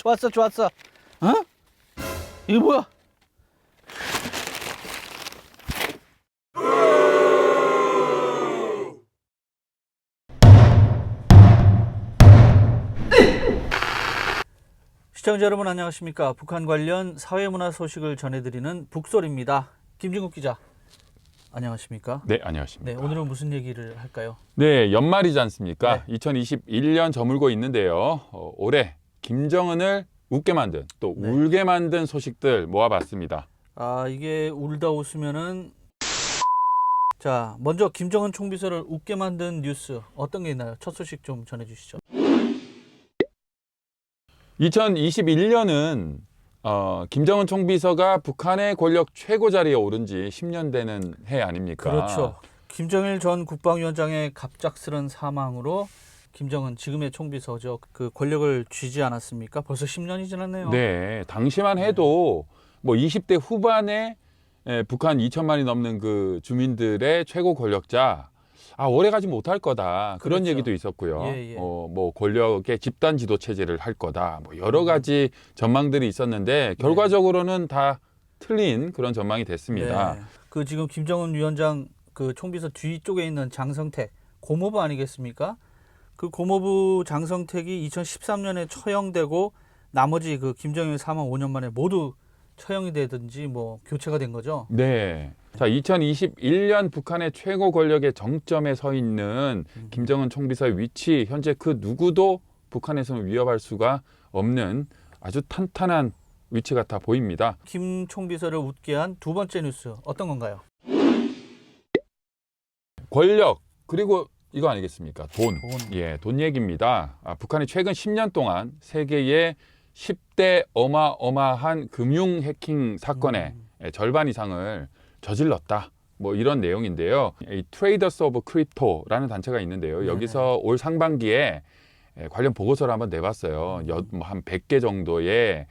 좋았어, 좋았어. 어? 이게 뭐야? 시청자 여러분 안녕하십니까? 북한 관련 사회문화 소식을 전해드리는 북소리입니다. 김진국 기자 안녕하십니까? 네, 안녕하십니까. 네, 오늘은 무슨 얘기를 할까요? 네, 연말이지 않습니까? 네. 2021년 저물고 있는데요. 올해 김정은을 웃게 만든 또 네. 울게 만든 소식들 모아봤습니다. 아, 이게 울다 웃으면은 자, 먼저 김정은 총비서를 웃게 만든 뉴스 어떤 게 있나요? 첫 소식 좀 전해주시죠. 2021년은 김정은 총비서가 북한의 권력 최고 자리에 오른 지 10년 되는 해 아닙니까? 그렇죠. 김정일 전 국방위원장의 갑작스런 사망으로 김정은 지금의 총비서죠. 그 권력을 쥐지 않았습니까? 벌써 10년이 지났네요. 네, 당시만 해도 뭐 20대 후반에 북한 2천만이 넘는 그 주민들의 최고 권력자, 오래 가지 못할 거다. 그런 그렇죠. 얘기도 있었고요. 예, 예. 뭐 권력의 집단 지도 체제를 할 거다. 뭐 여러 가지 전망들이 있었는데 결과적으로는 다 틀린 그런 전망이 됐습니다. 네. 그 지금 김정은 위원장 그 총비서 뒤쪽에 있는 장성택 고모부 아니겠습니까? 그 고모부 장성택이 2013년에 처형되고 나머지 그 김정일 사망 5년 만에 모두 처형이 되든지 뭐 교체가 된 거죠. 네. 자, 2021년 북한의 최고 권력의 정점에 서 있는 김정은 총비서의 위치, 현재 그 누구도 북한에서는 위협할 수가 없는 아주 탄탄한 위치 같아 보입니다. 김 총비서를 웃게 한 두 번째 뉴스 어떤 건가요? 권력, 그리고 이거 아니겠습니까? 돈. 돈. 예, 돈 얘기입니다. 북한이 최근 10년 동안 세계의 10대 어마어마한 금융 해킹 사건의 절반 이상을 저질렀다. 뭐 이런 내용인데요. 이 트레이더스 오브 크립토라는 단체가 있는데요. 네네. 여기서 올 상반기에 관련 보고서를 한번 내봤어요. 한 100개 정도의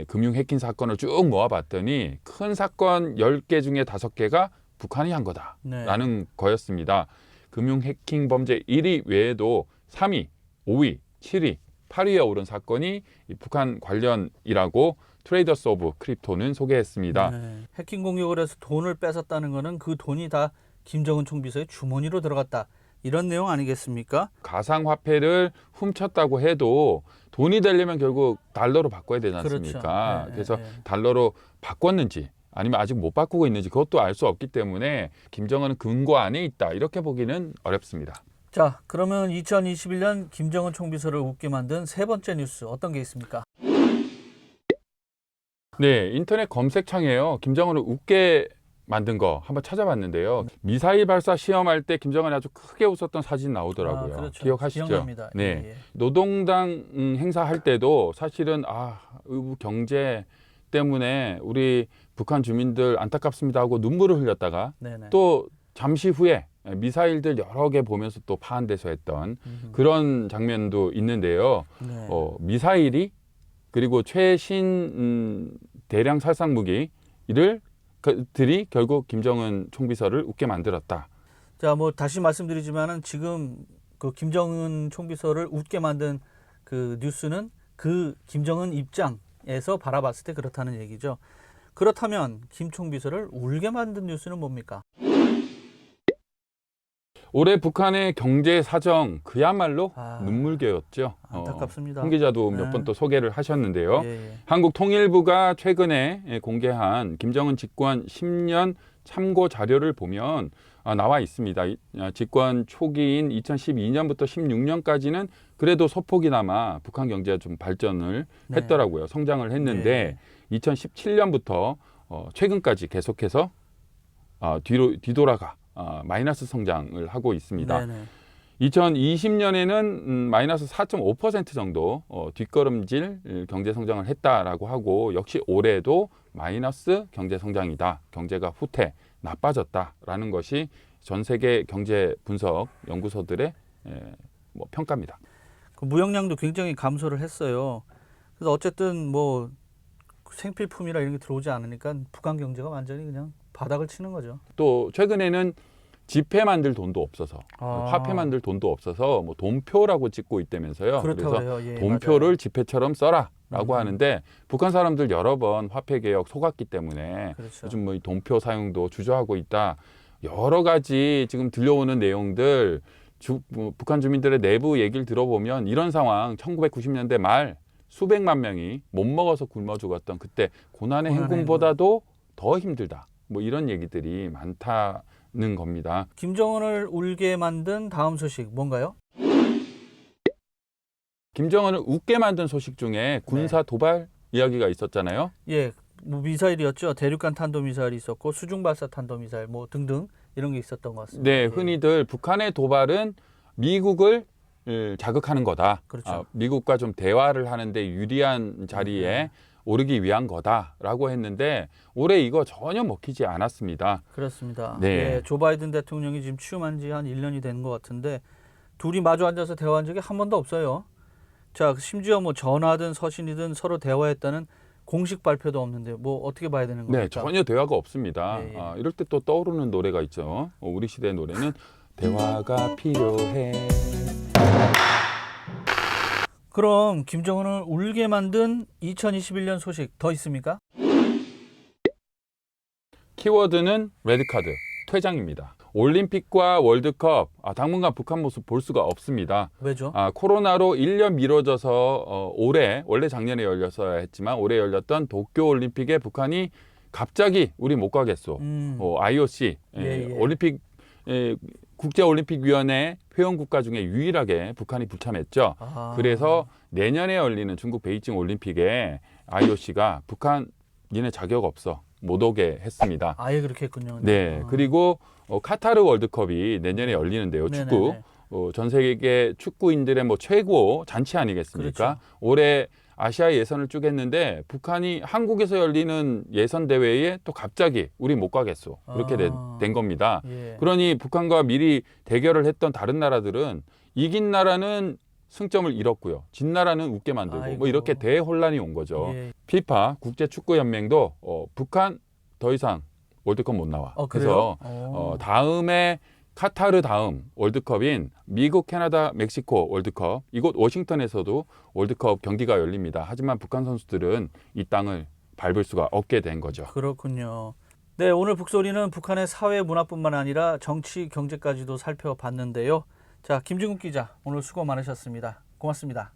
금융 해킹 사건을 쭉 모아봤더니 큰 사건 10개 중에 5개가 북한이 한 거다라는 거였습니다. 금융 해킹 범죄 1위 외에도 3위, 5위, 7위, 8위에 오른 사건이 이 북한 관련이라고 트레이더스 오브 크립토는 소개했습니다. 네. 해킹 공격을 해서 돈을 뺏었다는 거는 그 돈이 다 김정은 총비서의 주머니로 들어갔다. 이런 내용 아니겠습니까? 가상화폐를 훔쳤다고 해도 돈이 되려면 결국 달러로 바꿔야 되지 않습니까? 그렇죠. 네, 그래서 네. 달러로 바꿨는지 아니면 아직 못 바꾸고 있는지 그것도 알 수 없기 때문에 김정은은 금고 안에 있다. 이렇게 보기는 어렵습니다. 자, 그러면 2021년 김정은 총비서를 웃게 만든 세 번째 뉴스 어떤 게 있습니까? 네, 인터넷 검색창에요. 김정은을 웃게 만든 거 한번 찾아봤는데요. 미사일 발사 시험할 때 김정은이 아주 크게 웃었던 사진 나오더라고요. 그렇죠. 기억하시죠? 기억납니다. 네. 예, 예. 노동당 행사할 때도 사실은 의부 경제 때문에 우리 북한 주민들 안타깝습니다 하고 눈물을 흘렸다가 네네. 또 잠시 후에 미사일들 여러 개 보면서 또 파한돼서 했던 그런 장면도 있는데요. 네. 미사일이 그리고 최신 대량 살상 무기를 들이 결국 김정은 총비서를 웃게 만들었다. 자, 뭐 다시 말씀드리지만은 지금 그 김정은 총비서를 웃게 만든 그 뉴스는 그 김정은 입장에서 바라봤을 때 그렇다는 얘기죠. 그렇다면 김 총비서를 울게 만든 뉴스는 뭡니까? 올해 북한의 경제 사정 그야말로 눈물겨였죠. 안타깝습니다. 홍 기자도 몇 네. 번 또 소개를 하셨는데요. 예, 예. 한국통일부가 최근에 공개한 김정은 집권 10년 참고 자료를 보면 나와 있습니다. 집권 초기인 2012년부터 16년까지는 그래도 소폭이나마 북한 경제가 좀 발전을 네. 했더라고요. 성장을 했는데 2017년부터 최근까지 계속해서 뒤돌아가 마이너스 성장을 하고 있습니다. 네네. 2020년에는 마이너스 4.5% 정도 뒷걸음질 경제 성장을 했다라고 하고 역시 올해도 마이너스 경제 성장이다. 경제가 후퇴, 나빠졌다라는 것이 전 세계 경제 분석 연구소들의 평가입니다. 그 무역량도 굉장히 감소를 했어요. 그래서 어쨌든 뭐 생필품이라 이런 게 들어오지 않으니까 북한 경제가 완전히 그냥 바닥을 치는 거죠. 또 최근에는 지폐 만들 돈도 없어서 화폐 만들 돈도 없어서 뭐 돈표라고 찍고 있다면서요. 그렇다고 그래서 그래요. 예, 돈표를 맞아요. 지폐처럼 써라라고 하는데 북한 사람들 여러 번 화폐 개혁 속았기 때문에 그렇죠. 요즘 뭐 이 돈표 사용도 주저하고 있다. 여러 가지 지금 들려오는 내용들 뭐 북한 주민들의 내부 얘기를 들어보면 이런 상황 1990년대 말 수백만 명이 못 먹어서 굶어 죽었던 그때 고난의 행군보다도 더 힘들다. 뭐 이런 얘기들이 많다는 겁니다. 김정은을 울게 만든 다음 소식 뭔가요? 김정은을 웃게 만든 소식 중에 군사 도발 이야기가 있었잖아요. 예, 뭐 미사일이었죠. 대륙간 탄도 미사일이 있었고 수중 발사 탄도 미사일 뭐 등등 이런 게 있었던 것 같습니다. 네, 예. 흔히들 북한의 도발은 미국을 자극하는 거다. 그렇죠. 미국과 좀 대화를 하는데 유리한 자리에 오르기 위한 거다라고 했는데 올해 이거 전혀 먹히지 않았습니다. 그렇습니다. 네. 예, 조 바이든 대통령이 지금 취임한 지 한 1년이 된 것 같은데 둘이 마주 앉아서 대화한 적이 한 번도 없어요. 자, 심지어 뭐 전화든 서신이든 서로 대화했다는 공식 발표도 없는데 뭐 어떻게 봐야 되는 겁니까? 네, 전혀 대화가 없습니다. 예, 예. 이럴 때 또 떠오르는 노래가 있죠. 우리 시대의 노래는 대화가 필요해. 그럼 김정은을 울게 만든 2021년 소식 더 있습니까? 키워드는 레드카드, 퇴장입니다. 올림픽과 월드컵 당분간 북한 모습 볼 수가 없습니다. 왜죠? 코로나로 1년 미뤄져서 올해 원래 작년에 열렸어야 했지만 올해 열렸던 도쿄올림픽에 북한이 갑자기 우리 못 가겠소. IOC 예. 올림픽 국제올림픽위원회 회원국가 중에 유일하게 북한이 불참했죠. 그래서 내년에 열리는 중국 베이징 올림픽에 IOC가 북한 니네 자격 없어 못 오게 했습니다. 아예 그렇게 했군요. 네, 그리고 카타르 월드컵이 내년에 열리는데요. 축구. 전 세계 축구인들의 뭐 최고 잔치 아니겠습니까? 그렇죠. 올해 아시아 예선을 쭉 했는데 북한이 한국에서 열리는 예선 대회에 또 갑자기 우리 못 가겠소. 그렇게 된 겁니다. 예. 그러니 북한과 미리 대결을 했던 다른 나라들은 이긴 나라는 승점을 잃었고요. 진 나라는 웃게 만들고 아이고. 뭐 이렇게 대혼란이 온 거죠. 예. 피파 국제축구연맹도 북한 더 이상 월드컵 못 나와. 그래요? 그래서 다음에 카타르 다음 월드컵인 미국, 캐나다, 멕시코 월드컵 이곳 워싱턴에서도 월드컵 경기가 열립니다. 하지만 북한 선수들은 이 땅을 밟을 수가 없게 된 거죠. 그렇군요. 네, 오늘 북소리는 북한의 사회 문화뿐만 아니라 정치, 경제까지도 살펴봤는데요. 자, 김진국 기자 오늘 수고 많으셨습니다. 고맙습니다.